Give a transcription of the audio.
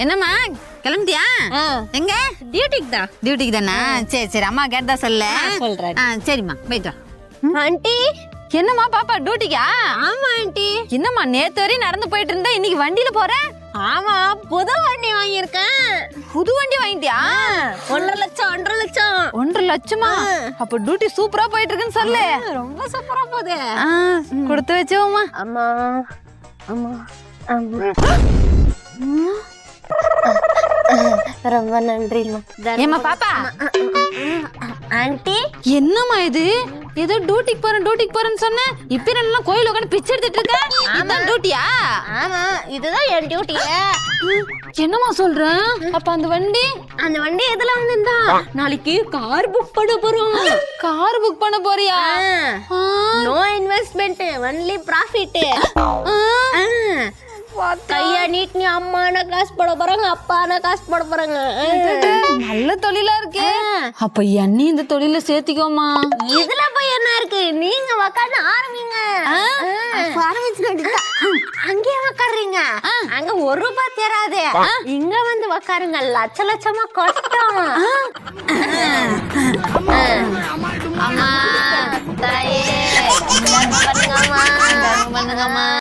என்னம்மா கிளம்பிட்டியா? எங்க? டியூட்டிக்கு தானா? சரி சரி, அம்மா கேட்டதா சொல்ல. சொல்றேன். சரிம்மா, போயிட்டு வா. ஆண்டி, என்னம்மா பாப்பா டியூட்டிக்கா? ஆமா ஆண்டி. என்னம்மா நேத்து வரையும் நடந்து போயிட்டு இருந்தா இன்னைக்கு வண்டியில போற? ஆமா, புது வண்டி வாங்கியிருக்கேன். புது வண்டி வாங்கிட்டியா? 1.5 லட்சம் 1.5 லட்சம். 1.5 லட்சமா? அப்ப டியூட்டி சூப்பரா போயிட்டு இருக்குன்னு சொல்லு. ரொம்ப சூப்பரா போகுது. கொடுத்து வச்சோம்மா. அம்மா அம்மா அம்மா, ரொம்ப நன்றிம்மா. ஏம்மா பாப்பா, ஆண்டி, என்னம்மா இது? ஏதோ டியூட்டிக்கு போறேன்னு சொன்ன, இப்ப நல்லா கோயில் உட்காந்து பிச்சை எடுத்துட்டு இருக்க. இதான் டியூட்டியா? ஆமா, இதுதான் என் டியூட்டிய. என்னம்மா சொல்ற? அப்ப அந்த வண்டி எதுல வந்திருந்தா? நாளைக்கு கார் புக் பண்ண போறோம். கார் புக் பண்ண போறியா? No investment, only profit. கையா நீட், நீ அம்மான காசு போட போறாங்க, அப்பான காசு போட போறாங்க. நல்ல தொழிலா இருக்கே. அப்ப என்னை இந்த தொழில சேர்த்திக்கோமா. இதுல போய் என்ன இருக்கு? நீங்க உக்காந்து ஆரம்பிங்க. அங்கேயே உக்காடுறீங்க. அங்க 1 ரூபாய் தேராது. இங்க வந்து உக்காருங்க, லட்ச லட்சமா கொட்டும்.